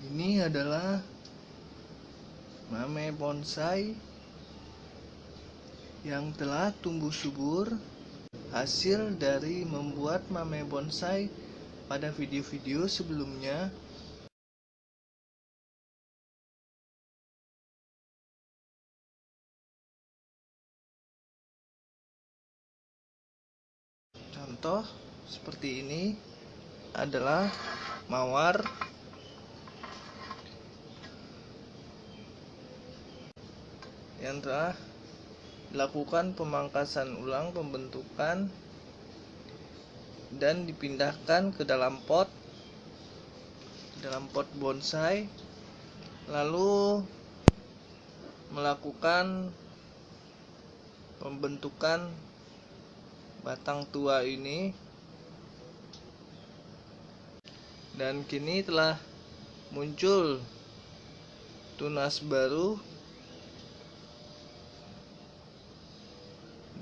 Ini adalah mame bonsai yang telah tumbuh subur, hasil dari membuat mame bonsai pada video-video sebelumnya. Contoh seperti ini adalah mawar yang telah dilakukan pemangkasan ulang, pembentukan, dan dipindahkan ke dalam pot bonsai, lalu melakukan pembentukan batang tua ini, dan kini telah muncul tunas baru.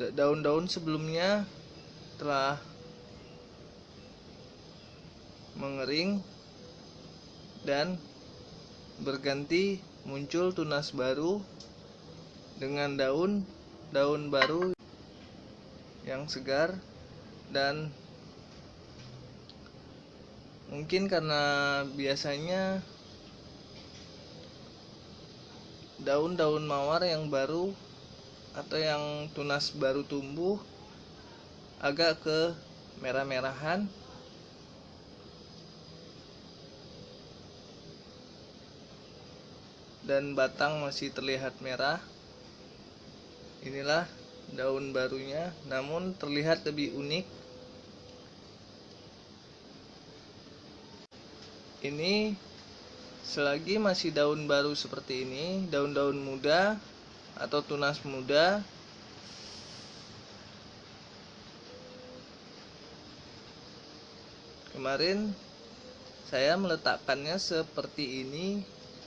Daun-daun sebelumnya telah mengering dan berganti muncul tunas baru dengan daun baru yang segar. Dan mungkin karena biasanya daun-daun mawar yang baru atau yang tunas baru tumbuh agak ke merah-merahan, dan batang masih terlihat merah. Inilah daun barunya, namun terlihat lebih unik. Ini selagi masih daun baru seperti ini, daun-daun muda atau tunas muda, kemarin saya meletakkannya seperti ini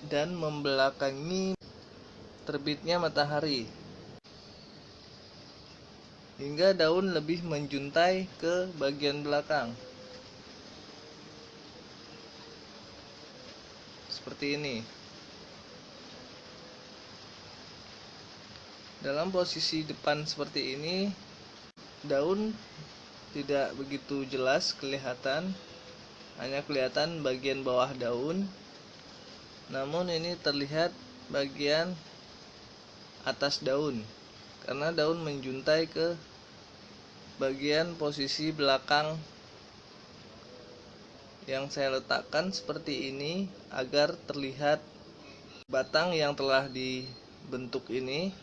dan membelakangi terbitnya matahari hingga daun lebih menjuntai ke bagian belakang seperti ini. Dalam posisi depan seperti ini, daun tidak begitu jelas kelihatan, hanya kelihatan bagian bawah daun. Namun ini terlihat bagian atas daun, karena daun menjuntai ke bagian posisi belakang yang saya letakkan seperti ini agar terlihat batang yang telah dibentuk ini.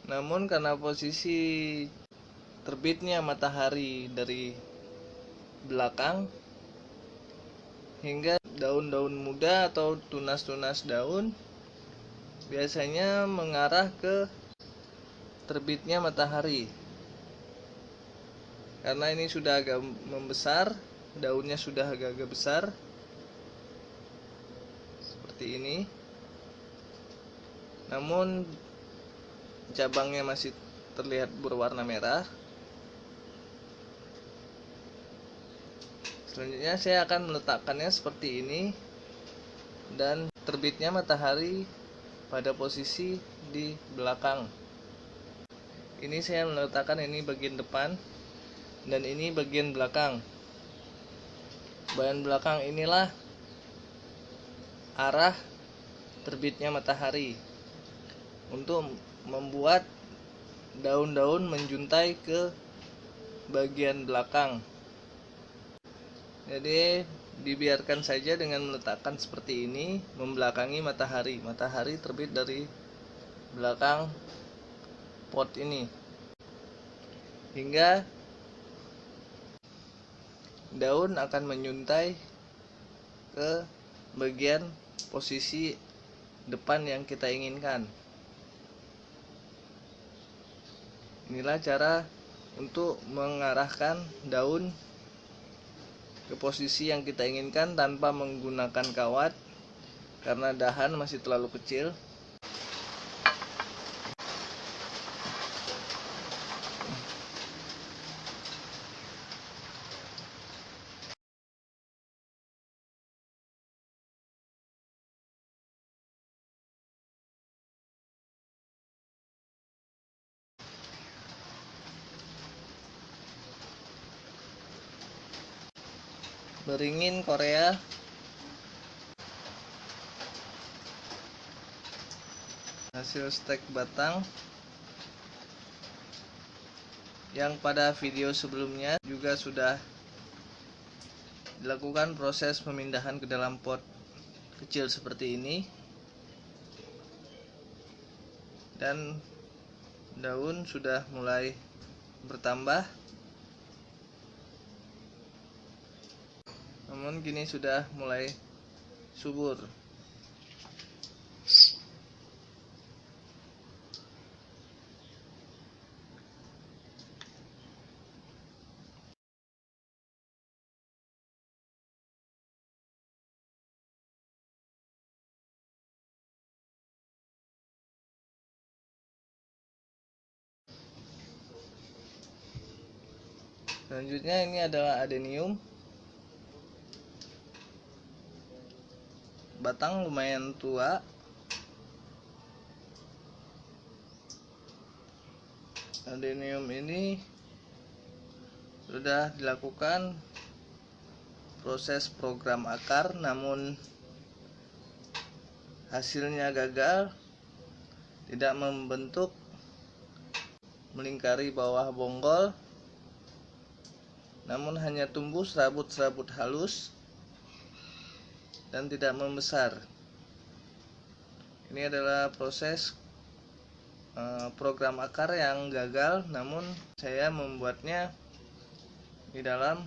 Namun karena posisi terbitnya matahari dari belakang, hingga daun-daun muda atau tunas-tunas daun biasanya mengarah ke terbitnya matahari. Karena ini sudah agak membesar, daunnya sudah agak-agak besar seperti ini, namun cabangnya masih terlihat berwarna merah. Selanjutnya saya akan meletakkannya seperti ini, dan terbitnya matahari pada posisi di belakang. Ini saya meletakkan ini bagian depan dan ini bagian belakang. Bagian belakang inilah arah terbitnya matahari untuk membuat daun-daun menjuntai ke bagian belakang. Jadi dibiarkan saja dengan meletakkan seperti ini, membelakangi matahari. Matahari terbit dari belakang pot ini hingga daun akan menyuntai ke bagian posisi depan yang kita inginkan. Inilah cara untuk mengarahkan daun ke posisi yang kita inginkan tanpa menggunakan kawat, karena dahan masih terlalu kecil. beringin Korea. Hasil stek batang yang pada video sebelumnya juga sudah dilakukan proses pemindahan ke dalam pot kecil seperti ini, dan daun sudah mulai bertambah, namun kini sudah mulai subur. Selanjutnya ini adalah adenium. Batang lumayan tua. Adenium ini sudah dilakukan proses program akar, namun hasilnya gagal, tidak membentuk, melingkari bawah bonggol, namun hanya tumbuh serabut-serabut halus dan tidak membesar. Ini adalah proses program akar yang gagal, namun saya membuatnya di dalam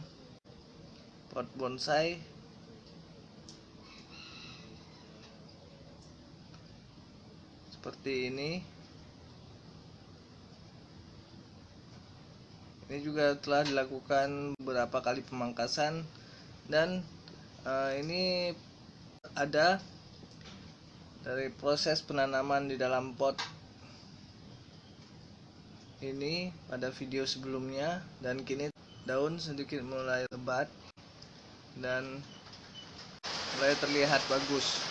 pot bonsai seperti ini. Ini juga telah dilakukan beberapa kali pemangkasan, dan ini ada dari proses penanaman di dalam pot ini pada video sebelumnya, dan kini daun sedikit mulai lebat dan mulai terlihat bagus.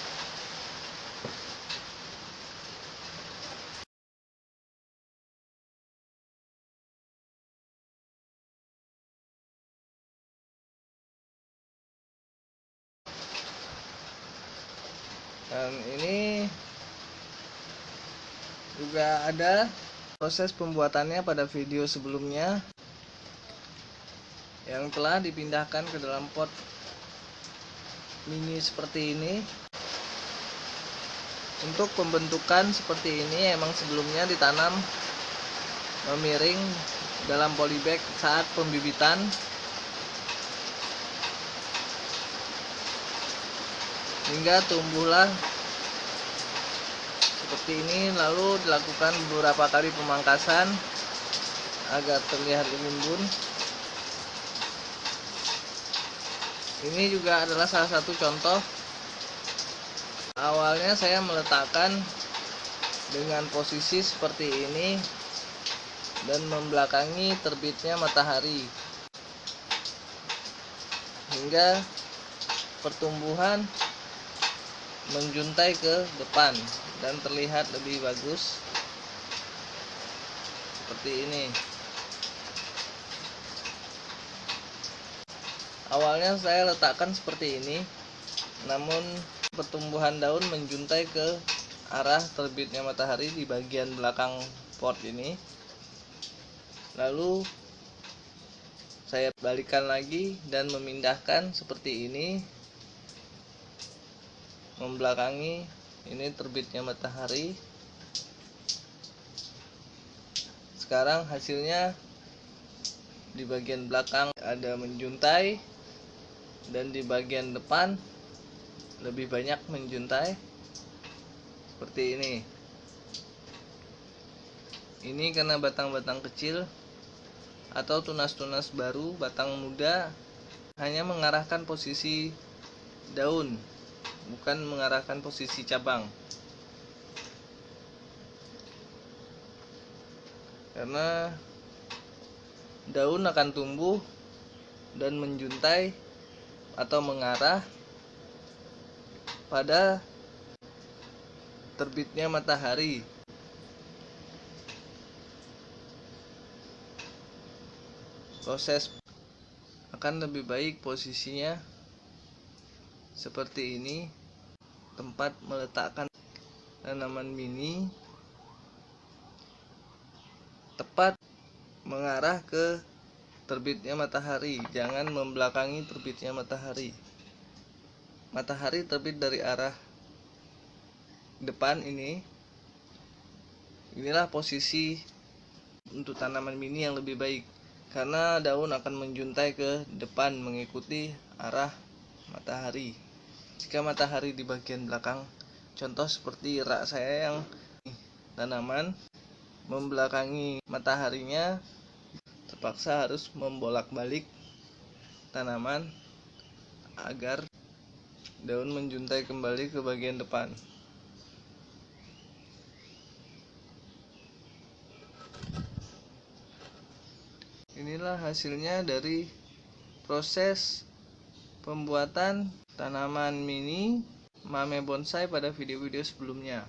Dan ini juga ada proses pembuatannya pada video sebelumnya yang telah dipindahkan ke dalam pot mini seperti ini. Untuk pembentukan seperti ini emang sebelumnya ditanam memiring dalam polybag saat pembibitan. Hingga tumbuhlah seperti ini, lalu dilakukan beberapa kali pemangkasan agar terlihat rimbun. Ini juga adalah salah satu contoh. Awalnya saya meletakkan dengan posisi seperti ini dan membelakangi terbitnya matahari, hingga pertumbuhan menjuntai ke depan dan terlihat lebih bagus seperti ini. Awalnya saya letakkan seperti ini, namun pertumbuhan daun menjuntai ke arah terbitnya matahari di bagian belakang pot ini. Lalu saya balikkan lagi dan memindahkan seperti ini, membelakangi ini terbitnya matahari. Sekarang hasilnya di bagian belakang ada menjuntai, dan di bagian depan lebih banyak menjuntai seperti ini. Ini karena batang-batang kecil atau tunas-tunas baru, batang muda hanya mengarahkan posisi daun, bukan mengarahkan posisi cabang. Karena daun akan tumbuh dan menjuntai atau mengarah pada terbitnya matahari. Proses akan lebih baik posisinya seperti ini, tempat meletakkan tanaman mini tepat mengarah ke terbitnya matahari, jangan membelakangi terbitnya matahari. Matahari terbit dari arah depan ini. Inilah posisi untuk tanaman mini yang lebih baik, karena daun akan menjuntai ke depan mengikuti arah matahari. Jika matahari di bagian belakang, contoh seperti rak saya yang tanaman membelakangi mataharinya, terpaksa harus membolak-balik tanaman agar daun menjuntai kembali ke bagian depan. Inilah hasilnya dari proses pembuatan tanaman mini mame bonsai pada video-video sebelumnya.